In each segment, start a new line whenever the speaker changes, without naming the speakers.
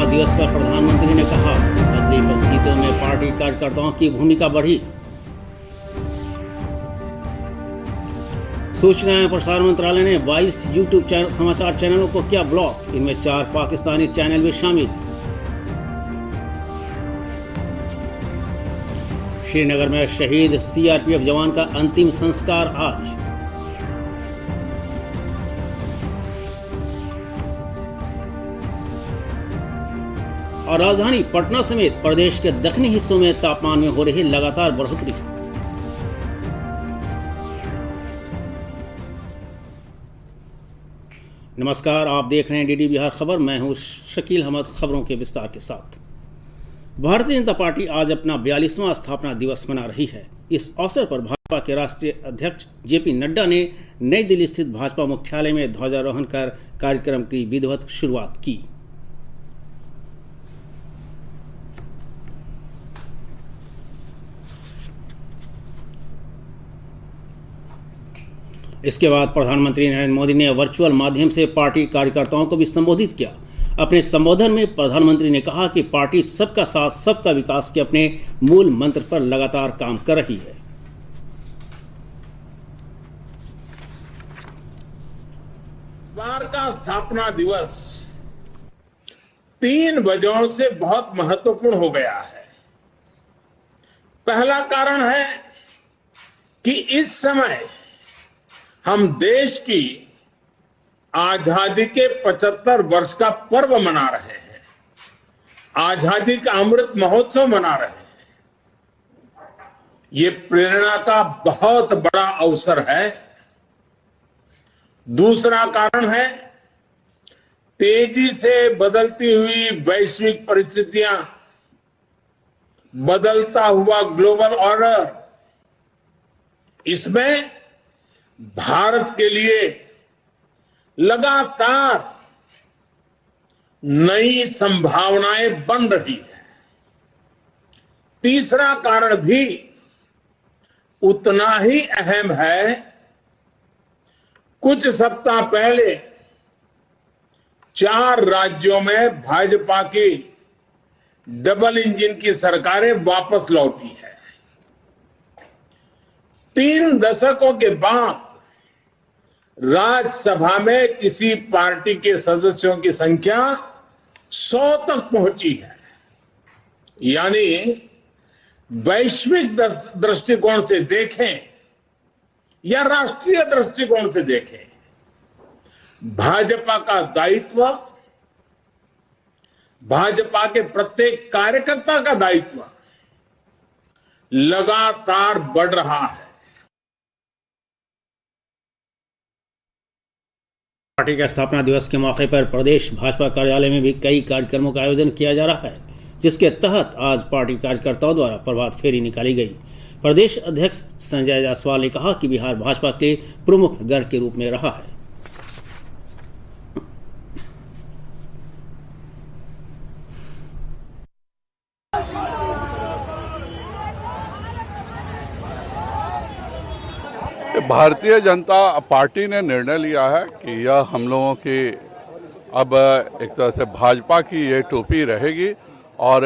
दिवस पर प्रधानमंत्री ने कहा, बदली परिस्थितियों में पार्टी कार्यकर्ताओं की भूमिका बढ़ी। सूचना एवं प्रसारण मंत्रालय ने 22 यूट्यूब समाचार चैनलों को किया ब्लॉक, इनमें 4 पाकिस्तानी चैनल भी शामिल। श्रीनगर में शहीद सीआरपीएफ जवान का अंतिम संस्कार आज। और राजधानी पटना समेत प्रदेश के दक्षिणी हिस्सों में तापमान में हो रही लगातार बढ़ोतरी। नमस्कार, आप देख रहे हैं डीडी बिहार खबर। मैं हूं शकील अहमद। खबरों के विस्तार के साथ। भारतीय जनता पार्टी आज अपना 42वां स्थापना दिवस मना रही है। इस अवसर पर भाजपा के राष्ट्रीय अध्यक्ष जेपी नड्डा ने नई दिल्ली स्थित भाजपा मुख्यालय में ध्वजारोहण कर कार्यक्रम की विधिवत शुरुआत की। इसके बाद प्रधानमंत्री नरेंद्र मोदी ने वर्चुअल माध्यम से पार्टी कार्यकर्ताओं को भी संबोधित किया। अपने संबोधन में प्रधानमंत्री ने कहा कि पार्टी सबका साथ सबका विकास के अपने मूल मंत्र पर लगातार काम कर रही है।
बार का स्थापना दिवस 3 वजहों से बहुत महत्वपूर्ण हो गया है। पहला कारण है कि इस समय हम देश की आजादी के 75 वर्ष का पर्व मना रहे हैं। आजादी का अमृत महोत्सव मना रहे हैं। ये प्रेरणा का बहुत बड़ा अवसर है। दूसरा कारण है तेजी से बदलती हुई वैश्विक परिस्थितियां, बदलता हुआ ग्लोबल ऑर्डर। इसमें भारत के लिए लगातार नई संभावनाएं बन रही है। तीसरा कारण भी उतना ही अहम है। कुछ सप्ताह पहले 4 राज्यों में भाजपा की डबल इंजन की सरकारें वापस लौटी है। 3 दशकों के बाद राज्यसभा में किसी पार्टी के सदस्यों की संख्या 100 तक पहुंची है। यानी वैश्विक दृष्टिकोण से देखें या राष्ट्रीय दृष्टिकोण से देखें, भाजपा का दायित्व, भाजपा के प्रत्येक कार्यकर्ता का दायित्व लगातार बढ़ रहा है।
पार्टी के स्थापना दिवस के मौके पर प्रदेश भाजपा कार्यालय में भी कई कार्यक्रमों का आयोजन किया जा रहा है, जिसके तहत आज पार्टी कार्यकर्ताओं द्वारा प्रभात फेरी निकाली गई। प्रदेश अध्यक्ष संजय जायसवाल ने कहा कि बिहार भाजपा के प्रमुख गर्व के रूप में रहा है।
भारतीय जनता पार्टी ने निर्णय लिया है कि यह हम लोगों की अब एक तरह से भाजपा की ये टोपी रहेगी और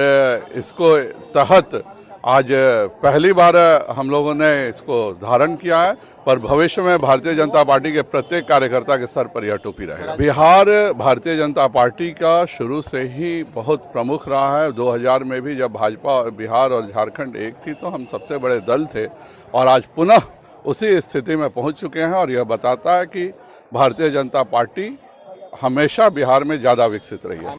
इसको तहत आज पहली बार हम लोगों ने इसको धारण किया है। पर भविष्य में भारतीय जनता पार्टी के प्रत्येक कार्यकर्ता के सर पर यह टोपी रहेगा। बिहार भारतीय जनता पार्टी का शुरू से ही बहुत प्रमुख रहा है। 2000 में भी जब भाजपा बिहार और झारखंड एक थी तो हम सबसे बड़े दल थे और आज पुनः उसी स्थिति में पहुंच चुके हैं और यह बताता है कि भारतीय जनता पार्टी हमेशा बिहार में ज़्यादा विकसित रही है।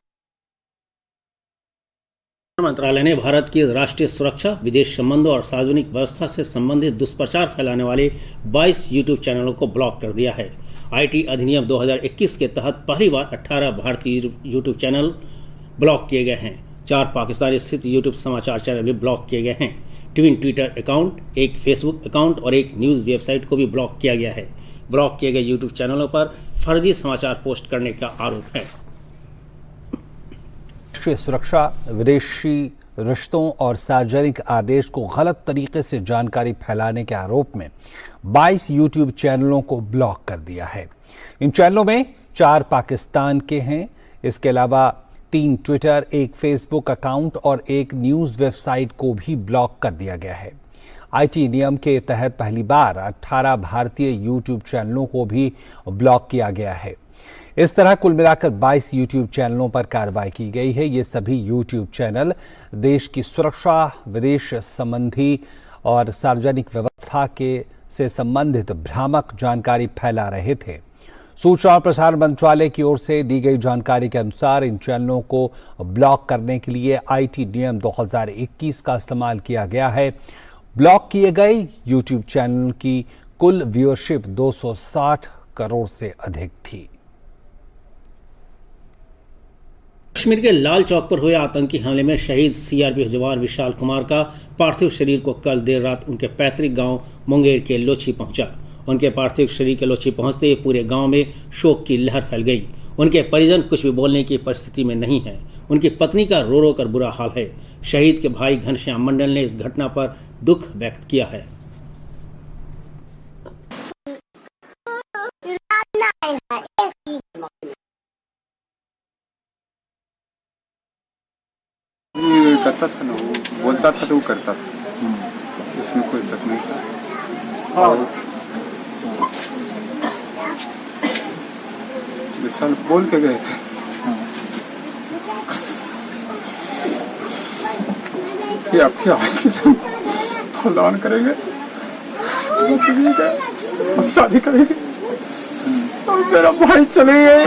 मंत्रालय ने भारत की राष्ट्रीय सुरक्षा, विदेश संबंधों और सार्वजनिक व्यवस्था से संबंधित दुष्प्रचार फैलाने वाले 22 यूट्यूब चैनलों को ब्लॉक कर दिया है। आईटी अधिनियम 2021 के तहत पहली बार 18 भारतीय यूट्यूब चैनल ब्लॉक किए गए हैं। 4 पाकिस्तान स्थित यूट्यूब समाचार चैनल भी ब्लॉक किए गए हैं। ट्विटर अकाउंट, एक फेसबुक अकाउंट और एक न्यूज़ वेबसाइट को भी ब्लॉक किया गया है। ब्लॉक किए गए यूट्यूब चैनलों पर फर्जी समाचार पोस्ट करने का आरोप है।
राष्ट्रीय सुरक्षा, विदेशी रिश्तों और सार्वजनिक आदेश को गलत तरीके से जानकारी फैलाने के आरोप में 22 यूट्यूब चैनलों को ब्लॉक कर दिया है। इन चैनलों में 4 पाकिस्तान के हैं। इसके अलावा 3 ट्विटर, एक फेसबुक अकाउंट और एक न्यूज़ वेबसाइट को भी ब्लॉक कर दिया गया है। आईटी नियम के तहत पहली बार 18 भारतीय यूट्यूब चैनलों को भी ब्लॉक किया गया है। इस तरह कुल मिलाकर 22 यूट्यूब चैनलों पर कार्रवाई की गई है। ये सभी यूट्यूब चैनल देश की सुरक्षा, विदेश संबंधी और सार्वजनिक व्यवस्था से संबंधित भ्रामक जानकारी फैला रहे थे। सूचना और प्रसारण मंत्रालय की ओर से दी गई जानकारी के अनुसार इन चैनलों को ब्लॉक करने के लिए आईटी नियम 2021 का इस्तेमाल किया गया है। ब्लॉक किए गए यूट्यूब चैनल की कुल व्यूअरशिप 260 करोड़ से अधिक थी।
कश्मीर के लाल चौक पर हुए आतंकी हमले में शहीद सीआरपीएफ जवान विशाल कुमार का पार्थिव शरीर को कल देर रात उनके पैतृक गांव मुंगेर के लोची पहुंचा। उनके पार्थिव शरीर के लोची पहुंचते ही पूरे गांव में शोक की लहर फैल गई। उनके परिजन कुछ भी बोलने की परिस्थिति में नहीं है। उनकी पत्नी का रो रो कर बुरा हाल है। शहीद के भाई घनश्याम मंडल ने इस घटना पर दुख व्यक्त किया है।
करता था ना, वो बोलता था तो वो करता था, इसमें कोई शक नहीं था। और विशाल बोल के गए थे कि आप क्या फलदान करेंगे, हम शादी करेंगे और मेरा भाई चले गए।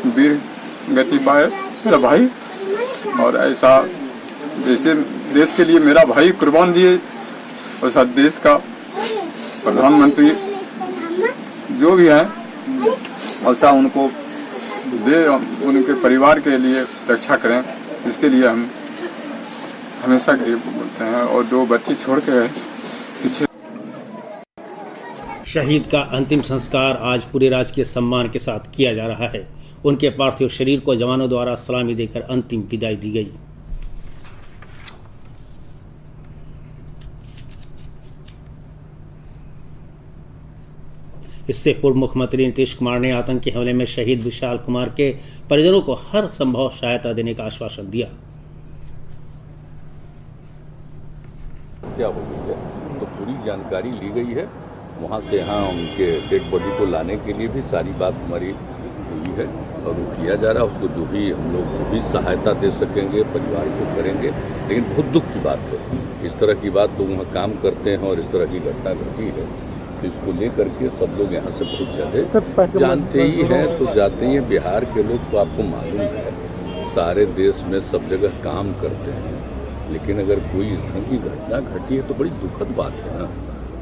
वीर गति पाए मेरा भाई, और ऐसा जैसे देश के लिए मेरा भाई कुर्बान दिए, वैसा देश का प्रधानमंत्री जो भी है ऐसा उनको दे, उनके परिवार के लिए रक्षा करें। इसके लिए हम हमेशा गरीब बोलते हैं। और 2 बच्ची छोड़ के पीछे।
शहीद का अंतिम संस्कार आज पूरे राजकीय सम्मान के साथ किया जा रहा है। उनके पार्थिव शरीर को जवानों द्वारा सलामी देकर अंतिम विदाई दी गई। इससे पूर्व मुख्यमंत्री नीतीश कुमार ने आतंकी हमले में शहीद विशाल कुमार के परिजनों को हर संभव सहायता देने का आश्वासन दिया।
क्या हो गई है तो पूरी जानकारी ली गई है। वहाँ से यहाँ उनके डेड बॉडी को लाने के लिए भी सारी बात हमारी हुई है और वो किया जा रहा है। उसको जो भी हम लोग जो भी सहायता दे सकेंगे परिवार को करेंगे। लेकिन बहुत दुख की बात है, इस तरह की बात लोग वहाँ काम करते हैं और इस तरह की घटना घटी है, तो इसको लेकर के सब लोग यहाँ से बहुत ज़्यादा जानते ही हैं। तो जाते ही हैं, बिहार के लोग तो आपको मालूम है सारे देश में सब जगह काम करते हैं। लेकिन अगर कोई इस तरह की घटना घटी है तो बड़ी दुखद बात है ना।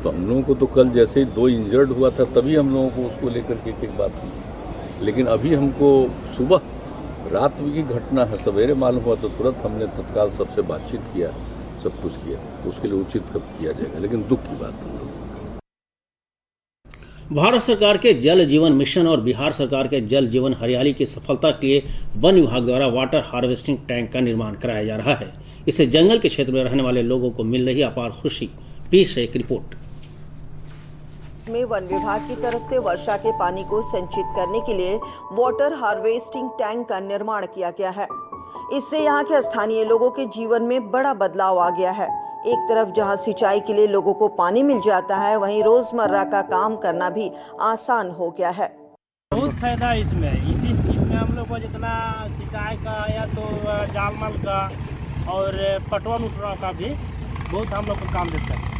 तो हम लोगों को तो कल जैसे ही 2 इंजर्ड हुआ था तभी हम लोगों को उसको लेकर के एक बात हुई। लेकिन अभी हमको सुबह रात की घटना है, सवेरे मालूम हुआ तो तुरंत हमने तत्काल सबसे बातचीत किया, सब कुछ किया। उसके लिए उचित कब किया जाएगा, लेकिन दुख की बात है।
भारत सरकार के जल जीवन मिशन और बिहार सरकार के जल जीवन हरियाली की सफलता के लिए वन विभाग द्वारा वाटर हार्वेस्टिंग टैंक का निर्माण कराया जा रहा है। इससे जंगल के क्षेत्र में रहने वाले लोगों को मिल रही अपार खुशी। पेश है एक रिपोर्ट।
में वन विभाग की तरफ से वर्षा के पानी को संचित करने के लिए वाटर हार्वेस्टिंग टैंक का निर्माण किया गया है। इससे यहाँ के स्थानीय लोगों के जीवन में बड़ा बदलाव आ गया है। एक तरफ जहाँ सिंचाई के लिए लोगों को पानी मिल जाता है, वहीं रोजमर्रा का काम करना भी आसान हो गया है।
बहुत फायदा इसमें हम लोग को जितना सिंचाई का या तो जालमल का और पटवन उठवा का भी बहुत हम लोग को काम देता है।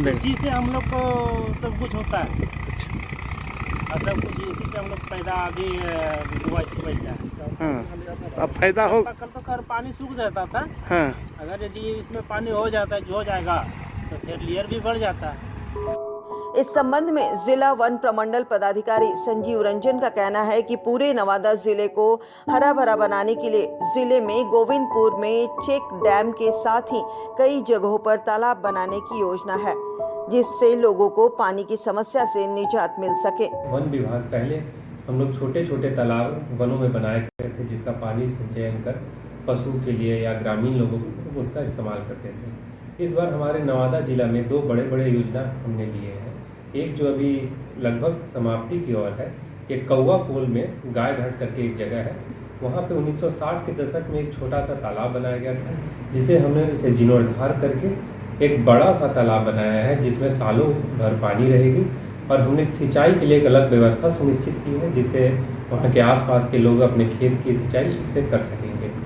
इसी से हम लोग को सब कुछ होता है। और सब कुछ इसी से हम लोग पैदा भी बचता है।
अब फायदा हो।
कल तो कर पानी सूख जाता था। अगर यदि इसमें पानी हो जाएगा तो फिर लेयर भी बढ़ जाता है।
इस संबंध में जिला वन प्रमंडल पदाधिकारी संजीव रंजन का कहना है कि पूरे नवादा जिले को हरा भरा बनाने के लिए जिले में गोविंदपुर में चेक डैम के साथ ही कई जगहों पर तालाब बनाने की योजना है, जिससे लोगों को पानी की समस्या से निजात मिल सके।
वन विभाग पहले हम लोग छोटे छोटे तालाब वनों में बनाए करते थे, जिसका पानी संचयन कर पशु के लिए या ग्रामीण लोगों को उसका इस्तेमाल करते थे। इस बार हमारे नवादा जिला में 2 बड़े बड़े योजना हमने लिए हैं। एक जो अभी लगभग समाप्ति की ओर है, एक कौवा पोल में गाय घाट करके एक जगह है, वहाँ पे 1960 के दशक में एक छोटा सा तालाब बनाया गया था, जिसे हमने उसे जीर्णोद्धार करके एक बड़ा सा तालाब बनाया है जिसमें सालों भर पानी रहेगी। और हमने सिंचाई के लिए एक अलग व्यवस्था सुनिश्चित की है, जिससे वहाँ के आसपास के लोग अपने खेत की सिंचाई इससे कर सकेंगे।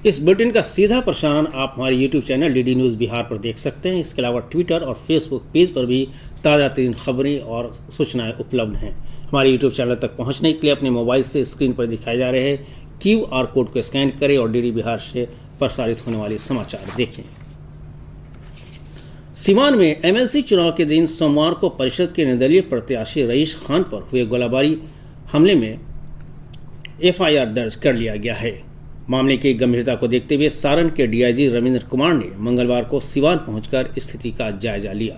इस बुलेटिन का सीधा प्रसारण आप हमारे YouTube channel DD news Bihar पर देख सकते हैं। इसके अलावा ट्विटर और फेसबुक पेज पर भी ताज़ा तरीन खबरें और सूचनाएं उपलब्ध हैं। हमारे YouTube चैनल तक पहुंचने के लिए अपने मोबाइल से स्क्रीन पर दिखाए जा रहे QR कोड को स्कैन करें और DD बिहार से प्रसारित होने वाले समाचार देखें। सीवान में MLC चुनाव के दिन सोमवार को परिषद के निर्दलीय प्रत्याशी रईस खान पर हुए गोलाबारी हमले में FIR दर्ज कर लिया गया है। मामले की गंभीरता को देखते हुए सारण के DIG रविंद्र कुमार ने मंगलवार को सीवान पहुंचकर स्थिति का जायजा लिया।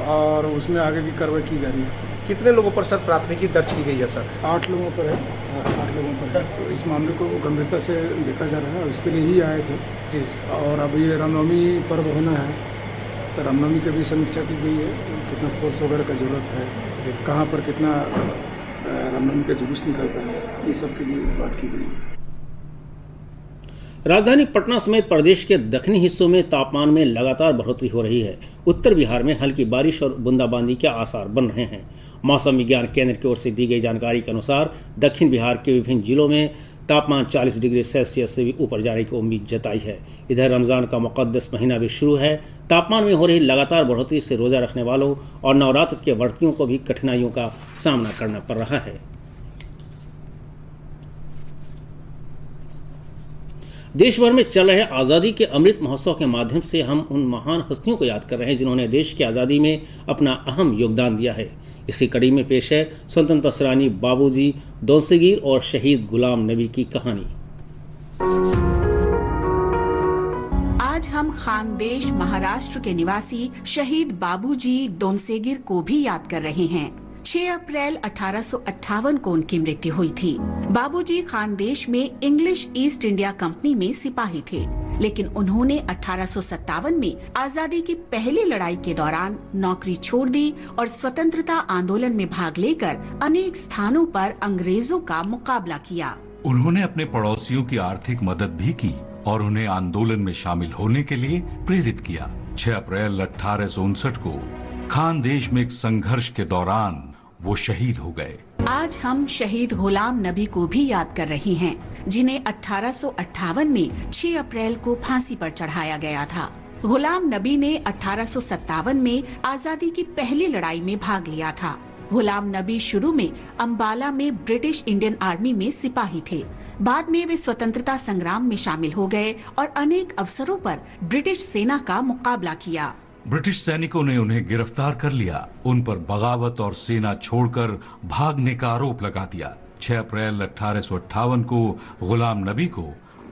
और उसमें आगे की कार्रवाई की जा रही है।
कितने लोगों पर सर प्राथमिकी दर्ज की गई है सर?
8 लोगों पर है, 8 लोगों पर है। तो इस मामले को गंभीरता से देखा जा रहा है और इसके लिए ही आए थे जी। और अभी रामनवमी पर्व होना है, तो रामनवमी की भी समीक्षा की गई है, कितना फोर्स वगैरह का जरूरत है, कहाँ पर कितना रामनवमी का जुलूस निकलता है, ये सब के लिए बात की गई।
राजधानी पटना समेत प्रदेश के दक्षिणी हिस्सों में तापमान में लगातार बढ़ोतरी हो रही है। उत्तर बिहार में हल्की बारिश और बूंदाबांदी के आसार बन रहे हैं। मौसम विज्ञान केंद्र की ओर से दी गई जानकारी के अनुसार दक्षिण बिहार के विभिन्न जिलों में तापमान 40 डिग्री सेल्सियस से भी ऊपर जाने की उम्मीद जताई है। इधर रमज़ान का मुक़द्दस महीना भी शुरू है। तापमान में हो रही लगातार बढ़ोतरी से रोज़ा रखने वालों और नवरात्र के व्रतियों को भी कठिनाइयों का सामना करना पड़ रहा है। देश भर में चल रहे आज़ादी के अमृत महोत्सव के माध्यम से हम उन महान हस्तियों को याद कर रहे हैं जिन्होंने देश की आज़ादी में अपना अहम योगदान दिया है। इसी कड़ी में पेश है स्वतंत्रता सेनानी बाबूजी दौलतगीर और शहीद गुलाम नबी की कहानी।
आज हम खानदेश महाराष्ट्र के निवासी शहीद बाबूजी दौलतगीर को भी याद कर रहे हैं। 6 अप्रैल 1858 को उनकी मृत्यु हुई थी। बाबूजी खानदेश में इंग्लिश ईस्ट इंडिया कंपनी में सिपाही थे, लेकिन उन्होंने 1857 में आजादी की पहली लड़ाई के दौरान नौकरी छोड़ दी और स्वतंत्रता आंदोलन में भाग लेकर अनेक स्थानों पर अंग्रेजों का मुकाबला किया।
उन्होंने अपने पड़ोसियों की आर्थिक मदद भी की और उन्हें आंदोलन में शामिल होने के लिए प्रेरित किया। 6 अप्रैल 1859 को खानदेश में एक संघर्ष के दौरान वो शहीद हो गए।
आज हम शहीद गुलाम नबी को भी याद कर रहे हैं, जिन्हें 1858 में 6 अप्रैल को फांसी पर चढ़ाया गया था। गुलाम नबी ने 1857 में आजादी की पहली लड़ाई में भाग लिया था। गुलाम नबी शुरू में अंबाला में ब्रिटिश इंडियन आर्मी में सिपाही थे। बाद में वे स्वतंत्रता संग्राम में शामिल हो गए और अनेक अवसरों पर ब्रिटिश सेना का मुकाबला किया।
ब्रिटिश सैनिकों ने उन्हें गिरफ्तार कर लिया। उन पर बगावत और सेना छोड़कर भागने का आरोप लगा दिया। 6 अप्रैल 1858 को गुलाम नबी को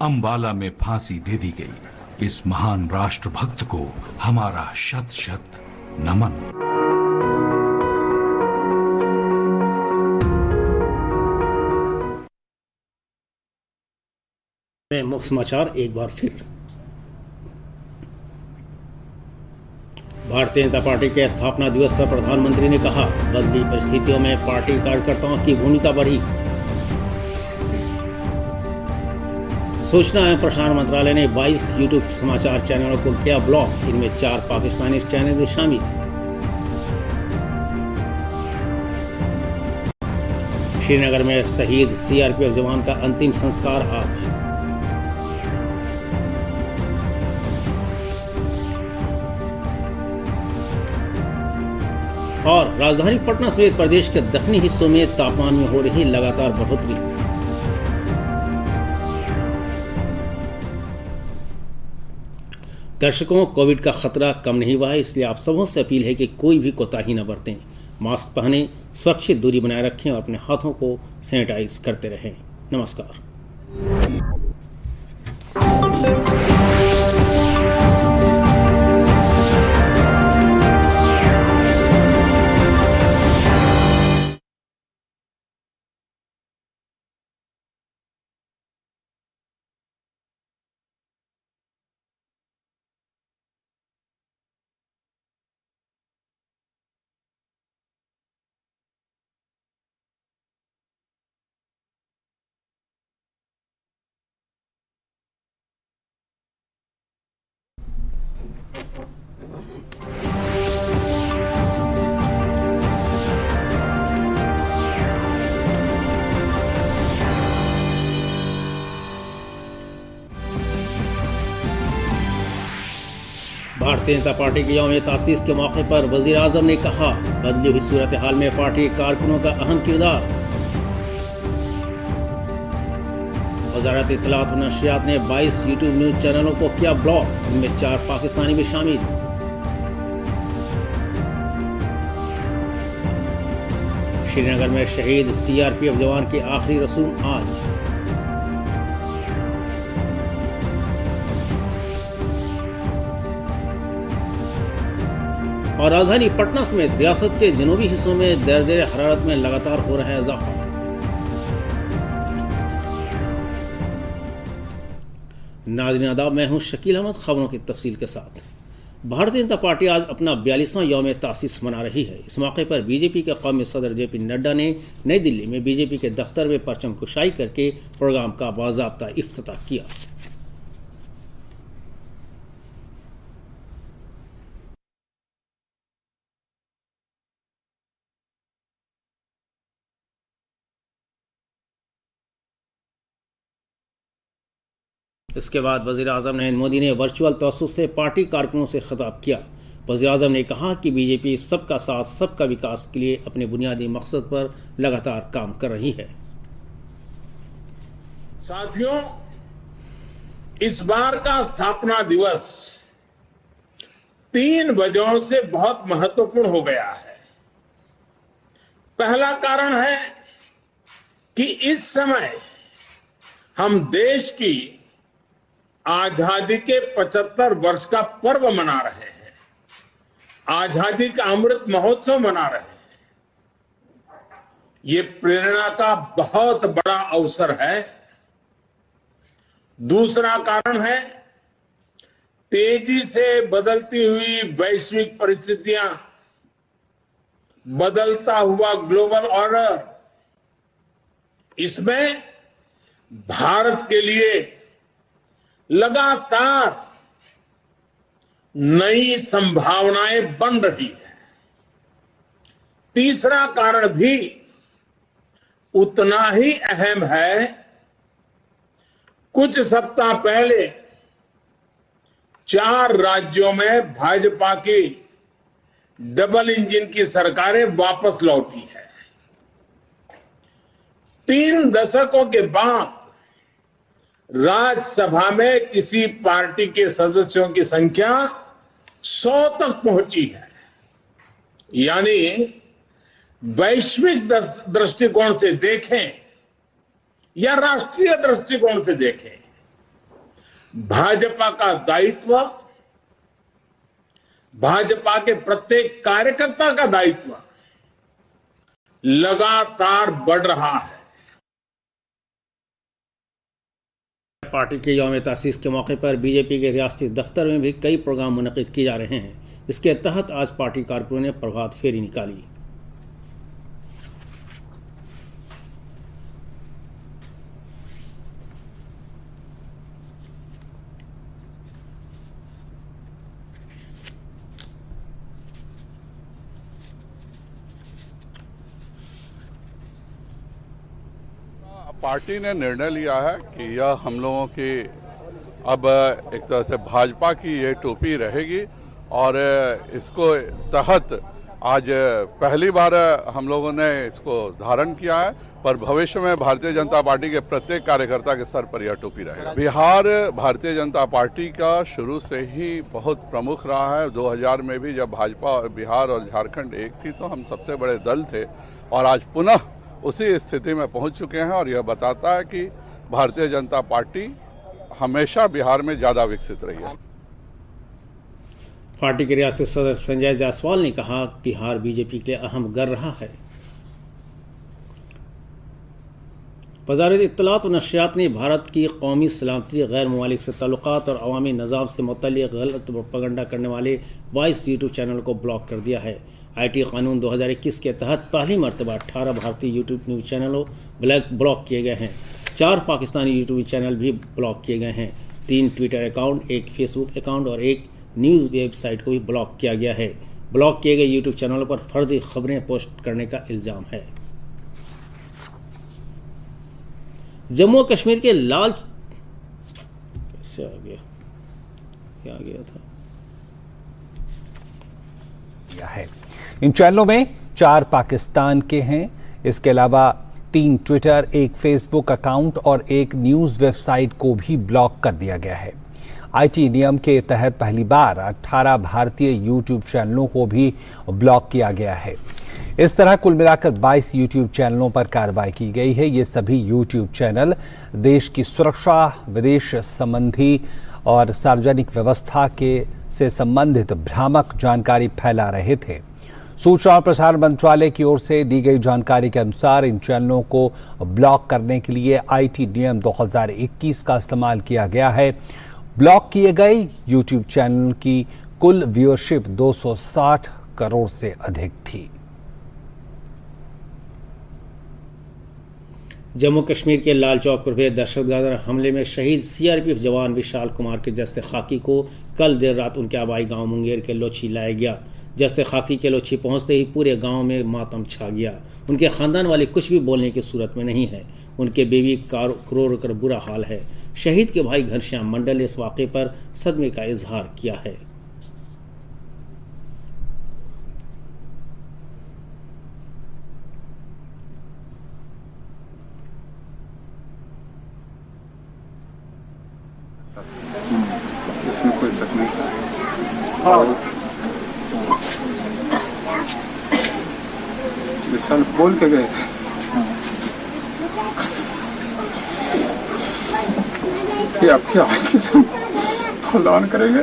अंबाला में फांसी दे दी गई। इस महान राष्ट्रभक्त को हमारा शत शत नमन।
मुख्य समाचार एक बार फिर। भारतीय जनता पार्टी के स्थापना दिवस पर प्रधानमंत्री ने कहा, बदली परिस्थितियों में पार्टी कार्यकर्ताओं की भूमिका बढ़ी। सूचना एवं प्रसारण मंत्रालय ने 22 यूट्यूब समाचार चैनलों को किया ब्लॉक, इनमें 4 पाकिस्तानी चैनल भी शामिल। श्रीनगर में शहीद CRPF जवान का अंतिम संस्कार आज। और राजधानी पटना समेत प्रदेश के दक्षिणी हिस्सों में तापमान में हो रही लगातार बढ़ोतरी। दर्शकों, कोविड का खतरा कम नहीं हुआ है, इसलिए आप सबों से अपील है कि कोई भी कोताही न बरतें। मास्क पहनें, सुरक्षित दूरी बनाए रखें और अपने हाथों को सैनिटाइज करते रहें। नमस्कार। भारतीय जनता पार्टी की यौम तासीस के मौके पर वजीर आजम ने कहा, बदली हुई सूरत हाल में पार्टी कारकुनों का अहम किरदार। वजारत इत्तलात व नशरियात ने 22 यूट्यूब न्यूज चैनलों को किया ब्लॉक, इनमें 4 पाकिस्तानी भी शामिल। श्रीनगर में शहीद सीआरपीएफ जवान की आखिरी रसूम आज। और राजधानी पटना समेत रियासत के जनूबी हिस्सों में दर्जे हरारत में लगातार हो रहा है इजाफा। नाज़रीन आदाब, मैं हूं शकील अहमद। खबरों की तफसील के साथ। भारतीय जनता पार्टी आज अपना 42वां यौम तासीस मना रही है। इस मौके पर बीजेपी के कौमी सदर जेपी नड्डा ने नई दिल्ली में बीजेपी के दफ्तर में परचम कुशाई करके प्रोग्राम का बाज़ाब्ता इफ्तिताह किया। इसके बाद वज़ीर आज़म नरेंद्र मोदी ने वर्चुअल तवस्सुत से पार्टी कारकुनों से खिताब किया। वज़ीर आज़म ने कहा कि बीजेपी सबका साथ सबका विकास के लिए अपने बुनियादी मकसद पर लगातार काम कर रही है।
साथियों, इस बार का स्थापना दिवस 3 वजहों से बहुत महत्वपूर्ण हो गया है। पहला कारण है कि इस समय हम देश की आजादी के 75 वर्ष का पर्व मना रहे हैं, आजादी का अमृत महोत्सव मना रहे हैं। ये प्रेरणा का बहुत बड़ा अवसर है। दूसरा कारण है तेजी से बदलती हुई वैश्विक परिस्थितियां, बदलता हुआ ग्लोबल ऑर्डर। इसमें भारत के लिए लगातार नई संभावनाएं बन रही है। तीसरा कारण भी उतना ही अहम है। कुछ सप्ताह पहले 4 राज्यों में भाजपा की डबल इंजन की सरकारें वापस लौटी है। 3 दशकों के बाद राज्यसभा में किसी पार्टी के सदस्यों की संख्या 100 तक पहुंची है। यानी वैश्विक दृष्टिकोण से देखें या राष्ट्रीय दृष्टिकोण से देखें, भाजपा का दायित्व, भाजपा के प्रत्येक कार्यकर्ता का दायित्व लगातार बढ़ रहा है।
पार्टी के यौम तासीस के मौके पर बीजेपी के रियासती दफ्तर में भी कई प्रोग्राम मुनक़िद किए जा रहे हैं। इसके तहत आज पार्टी कारकुनों ने प्रभात फेरी निकाली।
पार्टी ने निर्णय लिया है कि यह हम लोगों की अब एक तरह से भाजपा की ये टोपी रहेगी और इसको तहत आज पहली बार हम लोगों ने इसको धारण किया है, पर भविष्य में भारतीय जनता पार्टी के प्रत्येक कार्यकर्ता के सर पर यह टोपी रहेगी। बिहार भारतीय जनता पार्टी का शुरू से ही बहुत प्रमुख रहा है। 2000 में भी जब भाजपा बिहार और झारखंड एक थी तो हम सबसे बड़े दल थे और आज पुनः उसी स्थिति में पहुंच चुके हैं और यह बताता है कि भारतीय जनता पार्टी हमेशा बिहार में ज़्यादा विकसित रही है।
पार्टी के रियासती सदर संजय जायसवाल ने कहा, बिहार बीजेपी के लिए अहम गर्व रहा है। वज़ारत इत्तलात व नशरियात ने भारत की कौमी सलामती, गैर ममालिक से ताल्लुकात और अवामी निज़ाम से मुतल्लिक़ गलत प्रोपेगेंडा करने वाले 22 यूट्यूब चैनल को ब्लॉक कर दिया है। IT कानून 2021 के तहत पहली मरतबा 18 भारतीय यूट्यूब न्यूज़ चैनलों ब्लॉक किए गए हैं। 4 पाकिस्तानी यूट्यूब चैनल भी ब्लॉक किए गए हैं। 3 ट्विटर अकाउंट, 1 फेसबुक अकाउंट और 1 न्यूज़ वेबसाइट को भी ब्लॉक किया गया है। ब्लॉक किए गए यूट्यूब चैनलों पर फर्जी खबरें पोस्ट करने का इल्ज़ाम है। जम्मू कश्मीर के लाल कैसे आ गया था
है। इन चैनलों में 4 पाकिस्तान के हैं। इसके अलावा 3 ट्विटर, 1 फेसबुक अकाउंट और 1 न्यूज़ वेबसाइट को भी ब्लॉक कर दिया गया है। आईटी नियम के तहत पहली बार 18 भारतीय यूट्यूब चैनलों को भी ब्लॉक किया गया है। इस तरह कुल मिलाकर 22 यूट्यूब चैनलों पर कार्रवाई की गई है। ये सभी यूट्यूब चैनल देश की सुरक्षा, विदेश संबंधी और सार्वजनिक व्यवस्था से संबंधित भ्रामक जानकारी फैला रहे थे। सूचना और प्रसारण मंत्रालय की ओर से दी गई जानकारी के अनुसार इन चैनलों को ब्लॉक करने के लिए आईटी नियम 2021 का इस्तेमाल किया गया है। ब्लॉक किए गए यूट्यूब चैनल की कुल व्यूअरशिप 260 करोड़ से अधिक थी।
जम्मू कश्मीर के लाल चौक पर हुए दहशतगर्द हमले में शहीद सीआरपीएफ जवान विशाल कुमार के जस्ते खाकी को कल देर रात उनके आबाई गांव मुंगेर के लोची लाया गया। जस्ते खाकी के लोची पहुंचते ही पूरे गांव में मातम छा गया। उनके खानदान वाले कुछ भी बोलने की सूरत में नहीं है। उनके बेबी रो कर बुरा हाल है। शहीद के भाई घनश्याम मंडल ने इस वाक़े पर सदमे का इजहार किया है।
इसमें कोई शक नहीं। और विशाल बोल के गए थे कि आप क्या फलदान करेंगे,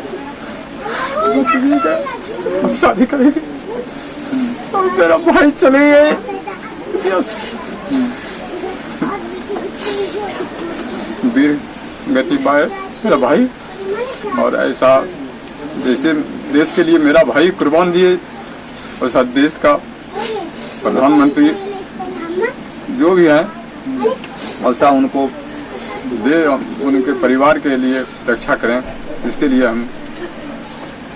हम शादी करेंगे और मेरा भाई चले गए। वीर गति पाए मेरा भाई, और ऐसा जैसे देश के लिए मेरा भाई कुर्बान दिए, वैसा देश का प्रधानमंत्री जो भी है वैसा उनको दे, उनके परिवार के लिए रक्षा करें। इसके लिए हम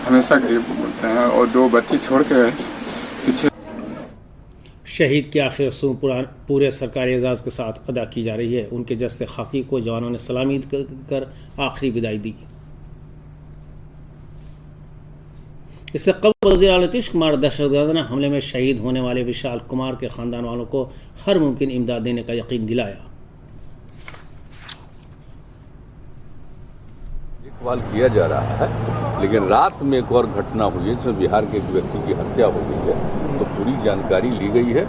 हमेशा गरीब बोलते हैं। और 2 बच्ची छोड़ के पीछे।
शहीद की आखिर रस्म पूरे सरकारी एजाज़ के साथ अदा की जा रही है। उनके जस्ते खाकी को जवानों ने सलामी कर आखिरी विदाई दी। इससे कबल वज़ीर आला नीतीश कुमार दहशतगर्दाना हमले में शहीद होने वाले विशाल कुमार के खानदान वालों को हर मुमकिन इमदाद देने का यकीन दिलाया।
देखभाल किया जा रहा है, लेकिन रात में एक और घटना हुई है जिसमें बिहार के एक व्यक्ति की हत्या हो गई है। तो पूरी जानकारी ली गई है।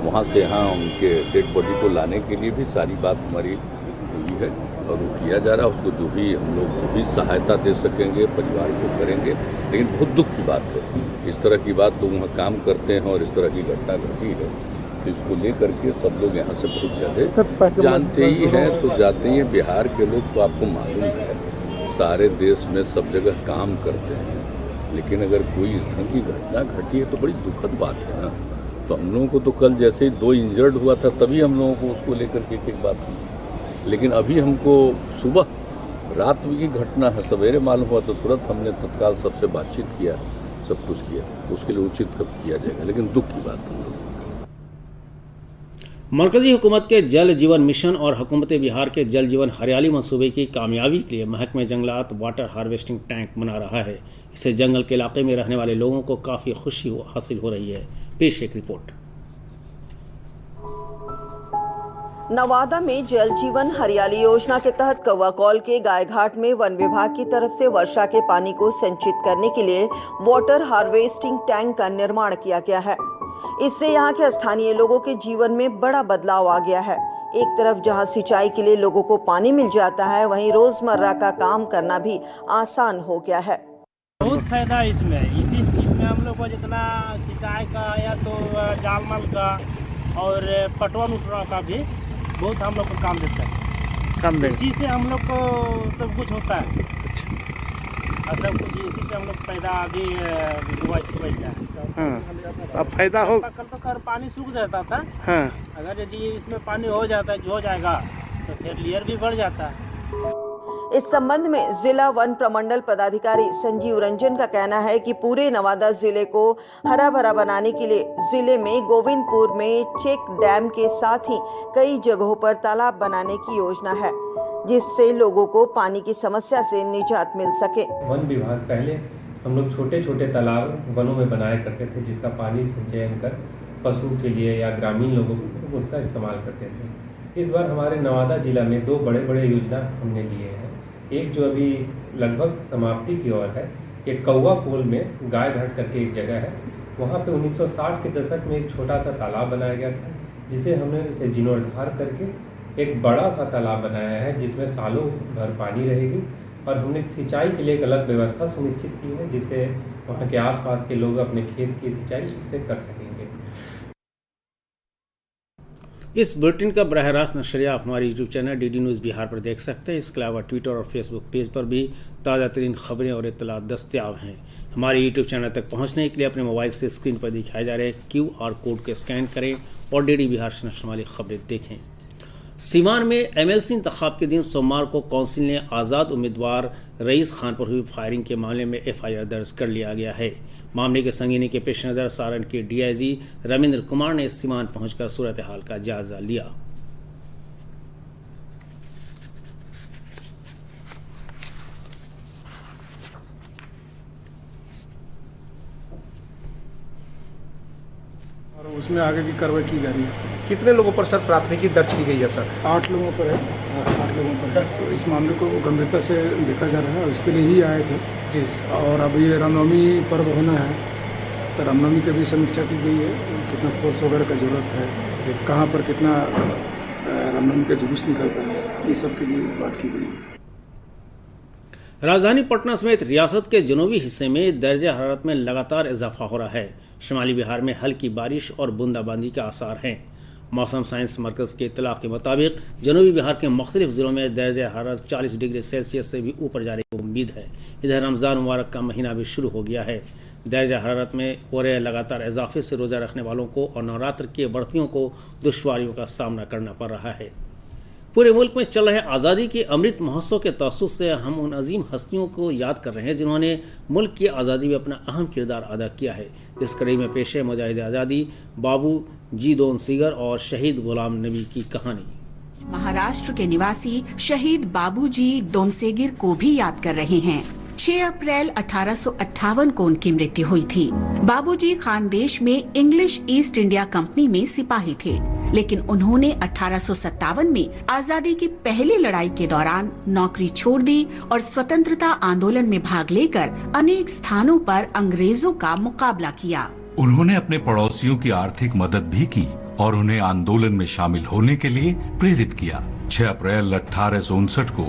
वहाँ से यहाँ उनके डेड बॉडी को लाने के लिए भी सारी बात हमारी हुई है और वो किया जा रहा है। उसको जो भी हम लोग जो भी सहायता दे सकेंगे परिवार को करेंगे। लेकिन बहुत दुख की बात है, इस तरह की बात लोग वहाँ काम करते हैं और इस तरह की घटना घटी है, तो इसको लेकर के सब लोग यहाँ से बहुत ज़्यादा जानते ही हैं। तो जाते ही हैं। बिहार के लोग तो आपको मालूम है सारे देश में सब जगह काम करते हैं, लेकिन अगर कोई इस ढंग की घटना घटी है तो बड़ी दुखद बात है ना। तो हम लोगों को तो कल जैसे ही 2 इंजर्ड हुआ था तभी हम लोगों को उसको लेकर के एक बात हुई, लेकिन अभी हमको सुबह रात की घटना है, सवेरे मालूम हुआ तो तुरंत हमने तत्काल सबसे बातचीत किया, सब कुछ किया। उसके लिए उचित कब किया जाएगा, लेकिन दुख की बात हम लोग।
मरकजी हुकूमत के जल जीवन मिशन और हुकूमत बिहार के जल जीवन हरियाली मंसूबे की कामयाबी के लिए महकमे जंगलात वाटर हार्वेस्टिंग टैंक बना रहा है। इससे जंगल के इलाके में रहने वाले लोगों को काफ़ी खुशी हासिल हो रही है। पेश एक रिपोर्ट।
नवादा में जल जीवन हरियाली योजना के तहत कौवाकौल के गायघाट में वन विभाग की तरफ से वर्षा के पानी को संचित करने के लिए वाटर हार्वेस्टिंग टैंक का निर्माण किया गया है। इससे यहाँ के स्थानीय लोगों के जीवन में बड़ा बदलाव आ गया है। एक तरफ जहाँ सिंचाई के लिए लोगों को पानी मिल जाता है, वहीं रोजमर्रा का काम करना भी आसान हो गया है।
बहुत फायदा इसमें हम लोग को जितना सिंचाई का या तो जालमल का और पटवन उठवा का भी बहुत हम लोग को काम देता है। इसी से हम लोग को सब कुछ होता है। और सब कुछ इसी से हम लोग पैदा अभी बचता है।
अब फायदा हो।
कल तो कर पानी सूख जाता था। अगर यदि इसमें पानी हो जाएगा तो फिर लेयर भी बढ़ जाता है।
इस संबंध में जिला वन प्रमंडल पदाधिकारी संजीव रंजन का कहना है कि पूरे नवादा जिले को हरा भरा बनाने के लिए जिले में गोविंदपुर में चेक डैम के साथ ही कई जगहों पर तालाब बनाने की योजना है, जिससे लोगों को पानी की समस्या से निजात मिल सके।
वन विभाग पहले हम लोग छोटे छोटे तालाब वनों में बनाया करते थे, जिसका पानी संचयन कर पशु के लिए या ग्रामीण लोगों को उसका इस्तेमाल करते थे। इस बार हमारे नवादा जिला में 2 बड़े बड़े योजना हमने लिए हैं। एक जो अभी लगभग समाप्ति की ओर है, एक कौवा कोल में गाय घाट करके एक जगह है, वहाँ पे 1960 के दशक में एक छोटा सा तालाब बनाया गया था, जिसे हमने उसे जीर्णोद्धार करके एक बड़ा सा तालाब बनाया है, जिसमें सालों भर पानी रहेगी। और हमने सिंचाई के लिए एक अलग व्यवस्था सुनिश्चित की है, जिससे वहाँ के आसपास के लोग अपने खेत की सिंचाई इससे कर सकेंगे।
इस बुलेटिन का बराह रास्त नशरिया आप हमारे YouTube channel DD news Bihar पर देख सकते हैं। इसके अलावा ट्विटर और फेसबुक पेज पर भी ताज़ा तरीन खबरें और इत्तलात दस्तियाब हैं। हमारे यूट्यूब चैनल तक पहुंचने के लिए अपने मोबाइल से स्क्रीन पर दिखाए जा रहे QR कोड को स्कैन करें और डीडी बिहार से नशर वाली खबरें देखें। सीवान में MLC इंतखाब के दिन सोमवार को काउंसिल ने आज़ाद उम्मीदवार रईस खान पर हुई फायरिंग के मामले में FIR दर्ज कर लिया गया है। मामले के संगीनी के पेश नज़र सारण के DIG रविंद्र कुमार ने सीवान पहुंचकर सूरत हाल का जायजा लिया।
और उसमें आगे की कार्रवाई की जा रही है।
कितने लोगों पर सर प्राथमिकी दर्ज की गई है सर?
8 लोगों पर है, 8 लोगों पर है। तो इस मामले को गंभीरता से देखा जा रहा है और इसके लिए ही आए थे जी। और अब ये रामनवमी पर्व होना है, तो रामनवमी की भी समीक्षा की गई है, कितना फोर्स वगैरह का जरूरत है, कहाँ पर कितना रामनवमी का जुलूस निकलता है, ये सब के लिए बात की गई।
राजधानी पटना समेत रियासत के जनूबी हिस्से में दर्जे हरारत में लगातार इजाफा हो रहा है। शुमाली बिहार में हल्की बारिश और बूंदाबांदी के आसार हैं। मौसम साइंस मरकज़ के इत्तला के मुताबिक जनूबी बिहार के मुख्तलिफ ज़िलों में दर्जे हरारत 40 डिग्री सेल्सियस से भी ऊपर जाने की उम्मीद है। इधर रमज़ान मुबारक का महीना भी शुरू हो गया है। दर्जा हरारत में हो रहे लगातार इजाफे से रोज़ा रखने वालों को और नवरात्र के व्रतियों को दुश्वारियों का सामना करना पड़ रहा है। पूरे मुल्क में चल रहे आज़ादी के अमृत महोत्सव के तअस्सुस से हम उन अजीम हस्तियों को याद कर रहे हैं जिन्होंने मुल्क की आज़ादी में अपना अहम किरदार अदा किया है। इस कड़ी में पेश है मुजाहिद आज़ादी बाबू जी दोनसेगर और शहीद गुलाम नबी की कहानी।
महाराष्ट्र के निवासी शहीद बाबूजी दोनसेगिर को भी याद कर रहे हैं। 6 अप्रैल 1858 को उनकी मृत्यु हुई थी। बाबूजी खानदेश में इंग्लिश ईस्ट इंडिया कंपनी में सिपाही थे, लेकिन उन्होंने 1857 में आजादी की पहली लड़ाई के दौरान नौकरी छोड़ दी और स्वतंत्रता आंदोलन में भाग लेकर अनेक स्थानों पर अंग्रेजों का मुकाबला किया।
उन्होंने अपने पड़ोसियों की आर्थिक मदद भी की और उन्हें आंदोलन में शामिल होने के लिए प्रेरित किया। 6 अप्रैल 1859 को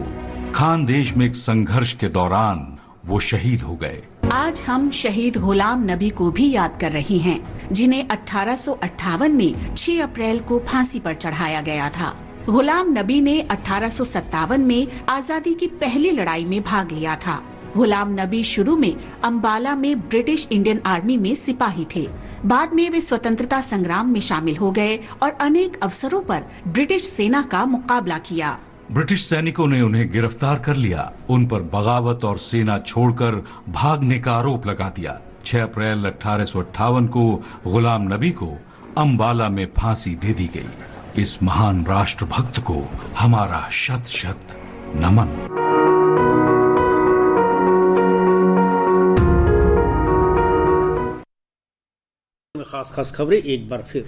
खानदेश में एक संघर्ष के दौरान वो शहीद हो गए।
आज हम शहीद गुलाम नबी को भी याद कर रहे हैं, जिन्हें 1858 में 6 अप्रैल को फांसी पर चढ़ाया गया था। गुलाम नबी ने 1857 में आजादी की पहली लड़ाई में भाग लिया था। गुलाम नबी शुरू में अंबाला में ब्रिटिश इंडियन आर्मी में सिपाही थे। बाद में वे स्वतंत्रता संग्राम में शामिल हो गए और अनेक अवसरों पर ब्रिटिश सेना का मुकाबला किया।
ब्रिटिश सैनिकों ने उन्हें गिरफ्तार कर लिया। उन पर बगावत और सेना छोड़कर भागने का आरोप लगा दिया। 6 अप्रैल 1858 को गुलाम नबी को अंबाला में फांसी दे दी गई। इस महान राष्ट्रभक्त को हमारा शत शत नमन।
खास खबरें एक बार फिर।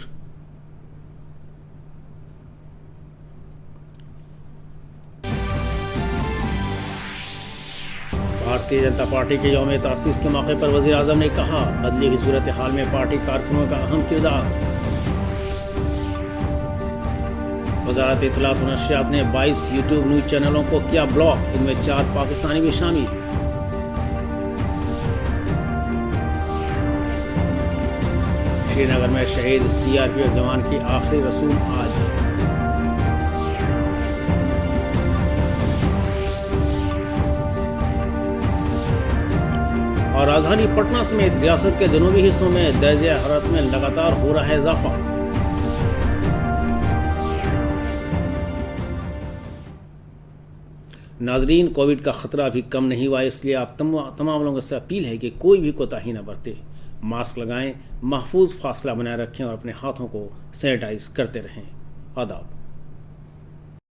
भारतीय जनता पार्टी के यौम तासीस के मौके पर वज़ीर आज़म ने कहा, बदली हुई सूरत हाल में पार्टी कारकुनों का अहम किरदार। वज़ारत इत्तलात व नशरियात ने 22 यूट्यूब न्यूज़ चैनलों को किया ब्लॉक, इनमें 4 पाकिस्तानी भी शामिल। श्रीनगर में शहीद CRPF जवान की आखिरी रसूम आज। और राजधानी पटना समेत रियासत के जनूबी हिस्सों में दर्जे हरारत में लगातार हो रहा है इजाफा। नाजरीन, कोविड का खतरा अभी कम नहीं हुआ, इसलिए आप तमाम लोगों से अपील है कि कोई भी कोताही न बरते। मास्क लगाएं, महफूज फासला बनाए रखें और अपने हाथों को सैनिटाइज करते रहें। आदाब।